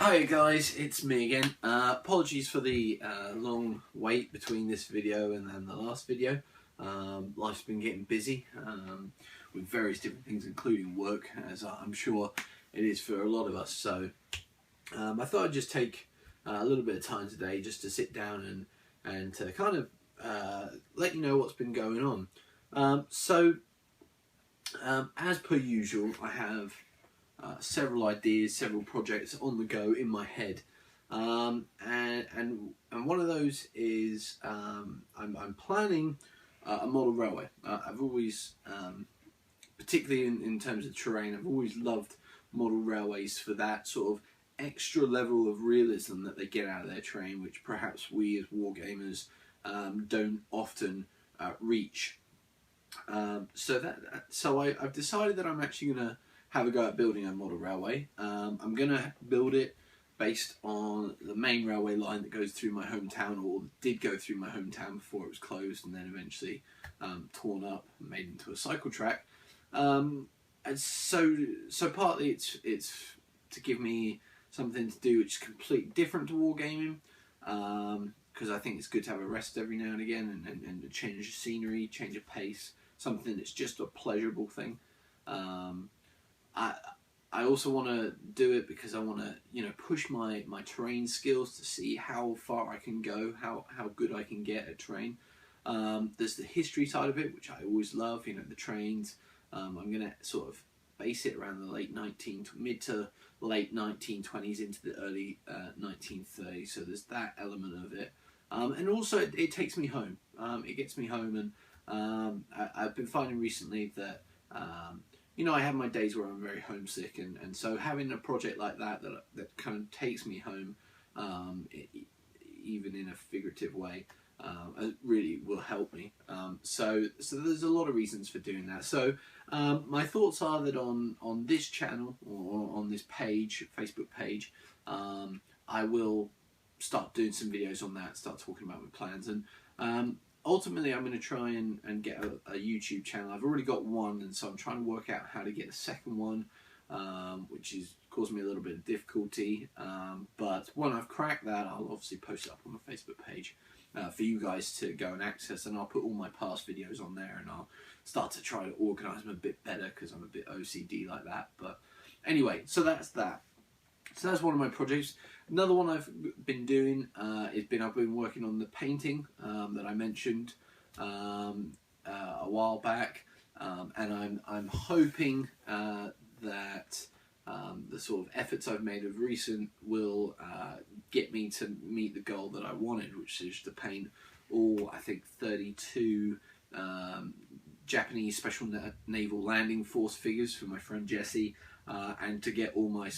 Hi guys, it's me again. Apologies for the long wait between this video and then the last video. Life's been getting busy with various different things, including work, as I'm sure it is for a lot of us. So I thought I'd just take a little bit of time today just to sit down and to kind of let you know what's been going on. As per usual, I have several ideas, several projects on the go in my head, and one of those is I'm planning a model railway. I've always, particularly in terms of terrain, I've always loved model railways for that sort of extra level of realism that they get out of their terrain, which perhaps we as wargamers don't often reach. So I've decided that I'm actually going to have a go at building a model railway. I'm going to build it based on the main railway line that goes through my hometown, or did go through my hometown before it was closed and then eventually torn up and made into a cycle track. And so partly it's to give me something to do which is completely different to wargaming, because I think it's good to have a rest every now and again and a change of scenery, change of pace, something that's just a pleasurable thing. I also want to do it because I want to, push my terrain skills to see how far I can go, how good I can get at terrain. There's the history side of it, which I always love, the trains. I'm going to sort of base it around the mid to late 1920s into the early 1930s. So there's that element of it. And also it takes me home. It gets me home, and I've been finding recently that I have my days where I'm very homesick, and so having a project like that kind of takes me home, even in a figurative way, really will help me. So there's a lot of reasons for doing that. So my thoughts are that on this channel, or on this page, Facebook page, I will start doing some videos on that, start talking about my plans, and ultimately I'm going to try and get a YouTube channel. I've already got one, and so I'm trying to work out how to get a second one, which is causing me a little bit of difficulty, but when I've cracked that, I'll obviously post it up on the Facebook page for you guys to go and access, and I'll put all my past videos on there, and I'll start to try to organise them a bit better because I'm a bit OCD like that. But anyway, so that's that. So that's one of my projects. Another one I've been doing I've been working on the painting that I mentioned a while back, and I'm hoping that the sort of efforts I've made of recent will get me to meet the goal that I wanted, which is to paint all, I think, 32 Japanese Special Naval Landing Force figures for my friend Jesse, and to get all my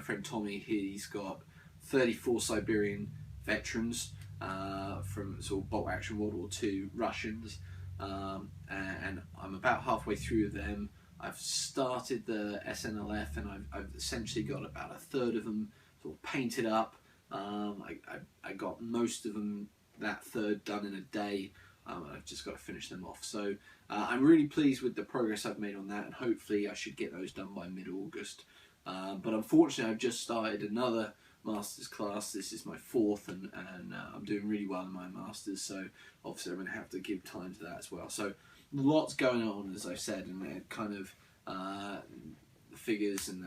friend Tommy, he's got 34 Siberian veterans from sort of bolt action World War II Russians, and I'm about halfway through them. I've started the SNLF, and I've essentially got about a third of them sort of painted up. I got most of them, that third, done in a day. I've just got to finish them off. So I'm really pleased with the progress I've made on that, and hopefully I should get those done by mid-August. But unfortunately I've just started another Masters class. This is my fourth, and I'm doing really well in my Masters, so obviously I'm going to have to give time to that as well. So lots going on, as I said, and kind of the figures and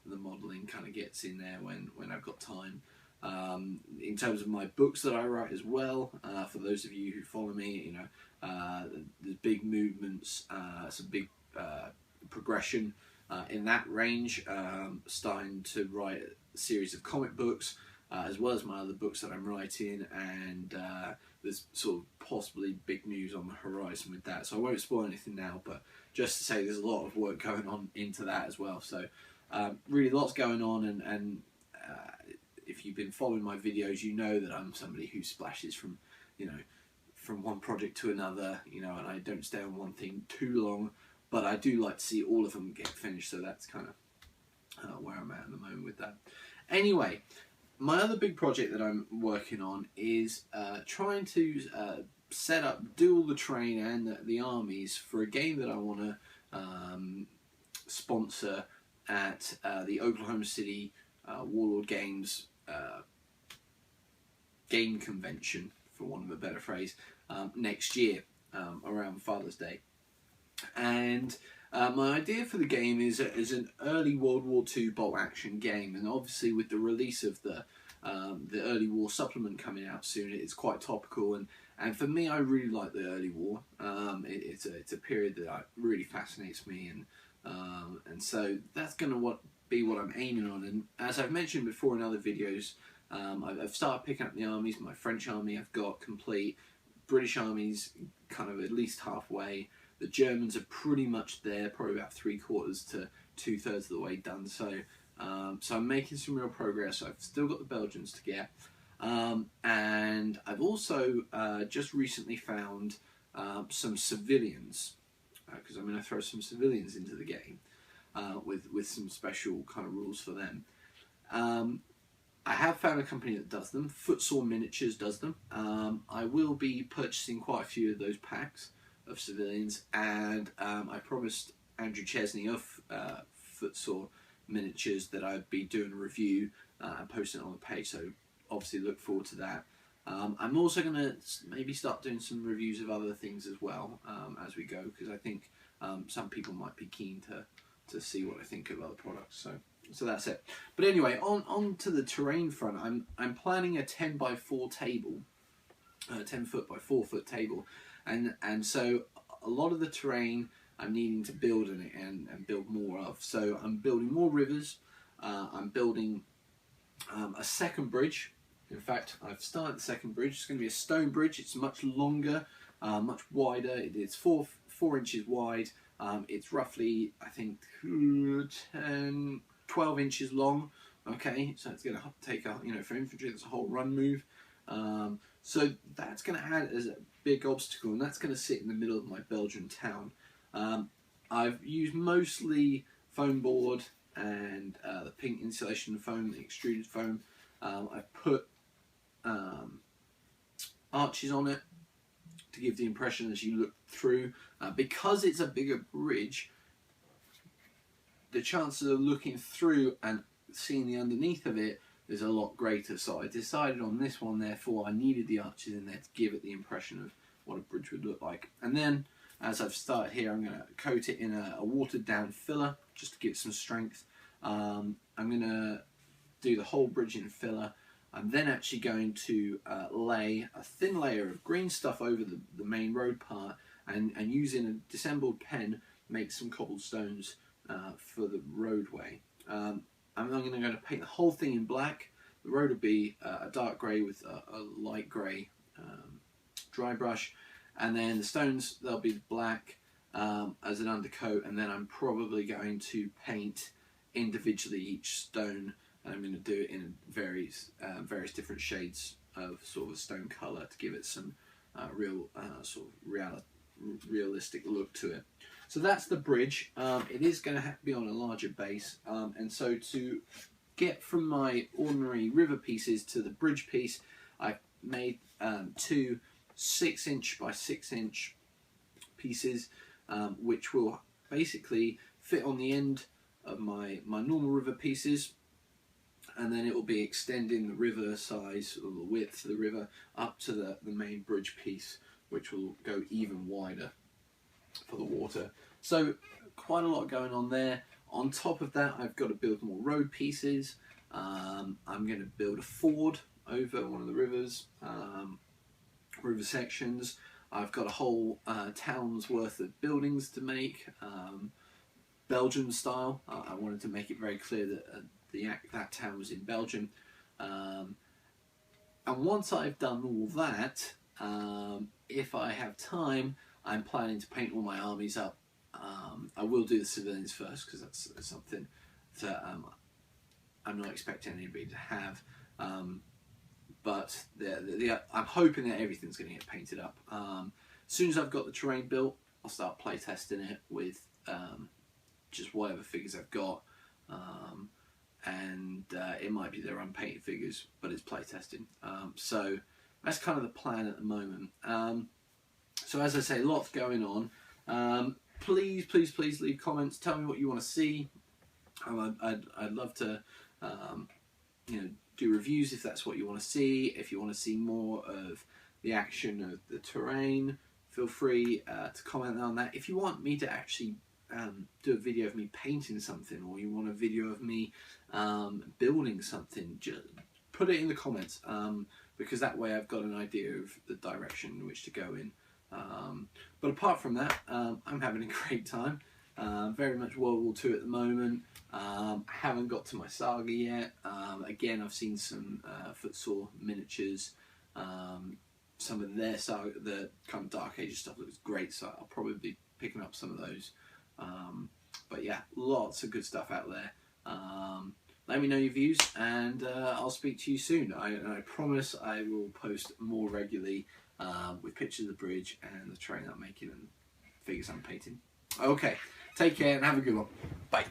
the modelling kind of gets in there when I've got time. In terms of my books that I write as well, for those of you who follow me, there's big movements, some big progression in that range. Starting to write a series of comic books, as well as my other books that I'm writing, and there's sort of possibly big news on the horizon with that. So I won't spoil anything now, but just to say there's a lot of work going on into that as well. So really lots going on, and if you've been following my videos, you know that I'm somebody who splashes from one project to another, and I don't stay on one thing too long, but I do like to see all of them get finished. So that's kind of where I'm at the moment with that. Anyway, my other big project that I'm working on is trying to do all the terrain and the armies for a game that I want to sponsor at the Oklahoma City Warlord Games game convention, for want of a better phrase, next year around Father's Day. And my idea for the game is an early World War II bolt action game, and obviously with the release of the early war supplement coming out soon, it's quite topical. And for me, I really like the early war. It's a period that really fascinates me, and so that's going to be what I'm aiming on. And as I've mentioned before in other videos, I've started picking up the armies. My French army I've got complete. British army's kind of at least halfway. The Germans are pretty much there, probably about 3/4 to 2/3 of the way done. So I'm making some real progress. I've still got the Belgians to get. And I've also just recently found some civilians, because I'm going to throw some civilians into the game with some special kind of rules for them. I have found a company that does them. Footsore Miniatures does them. I will be purchasing quite a few of those packs of civilians, and I promised Andrew Chesney of Footsore Miniatures that I'd be doing a review and posting it on the page, so obviously look forward to that. I'm also going to maybe start doing some reviews of other things as well as we go, because I think some people might be keen to see what I think of other products. So that's it. But anyway, on to the terrain front, I'm planning a 10x4 table, 10 foot by 4 foot table, and so a lot of the terrain I'm needing to build in it and build more of. So I'm building more rivers. I'm building a second bridge. In fact, I've started the second bridge. It's going to be a stone bridge. It's much longer, much wider. It's 4 inches wide. It's roughly, I think, 12 inches long. Okay, so it's going to take for infantry, that's a whole run move. So that's going to add as a big obstacle, and that's going to sit in the middle of my Belgian town. I've used mostly foam board and the pink insulation foam, the extruded foam. I've put arches on it to give the impression as you look through. Because it's a bigger bridge, the chances of looking through and seeing the underneath of it is a lot greater. So I decided on this one, therefore I needed the arches in there to give it the impression of what a bridge would look like. And then, as I've started here, I'm going to coat it in a watered down filler just to give it some strength. I'm going to do the whole bridge in filler. I'm then actually going to lay a thin layer of green stuff over the main road part, and using a disassembled pen make some cobblestones for the roadway. I'm then going to paint the whole thing in black. The road will be a dark grey with a light grey dry brush, and then the stones, they'll be black as an undercoat, and then I'm probably going to paint individually each stone, and I'm going to do it in various different shades of sort of stone colour to give it some real sort of realistic look to it. So that's the bridge. It is going to have to be on a larger base, and so to get from my ordinary river pieces to the bridge piece, I've made 2 6-inch by 6-inch pieces, which will basically fit on the end of my normal river pieces, and then it will be extending the river size or the width of the river up to the main bridge piece, which will go even wider for the water. So quite a lot going on there. On top of that, I've got to build more road pieces. I'm going to build a ford over one of the rivers, river sections. I've got a whole town's worth of buildings to make, Belgian style. I wanted to make it very clear that that town was in Belgium. And once I've done all that, if I have time, I'm planning to paint all my armies up. I will do the civilians first, because that's something that I'm not expecting anybody to have. But I'm hoping that everything's going to get painted up. As soon as I've got the terrain built, I'll start play testing it with just whatever figures I've got. And it might be their unpainted figures, but it's play testing. So that's kind of the plan at the moment. So as I say, lots going on. Please leave comments. Tell me what you want to see. I'd love to you know, do reviews if that's what you want to see. If you want to see more of the action of the terrain, feel free to comment on that. If you want me to actually do a video of me painting something, or you want a video of me building something, just put it in the comments, because that way I've got an idea of the direction in which to go in. But apart from that, I'm having a great time. Very much World War II at the moment. I haven't got to my saga yet. Again, I've seen some Footsore miniatures. Some of their saga, the kind of Dark Ages stuff looks great, so I'll probably be picking up some of those. But yeah, lots of good stuff out there. Let me know your views, and I'll speak to you soon. I promise I will post more regularly with pictures of the bridge and the terrain I'm making and figures I'm painting. Okay, take care and have a good one. Bye.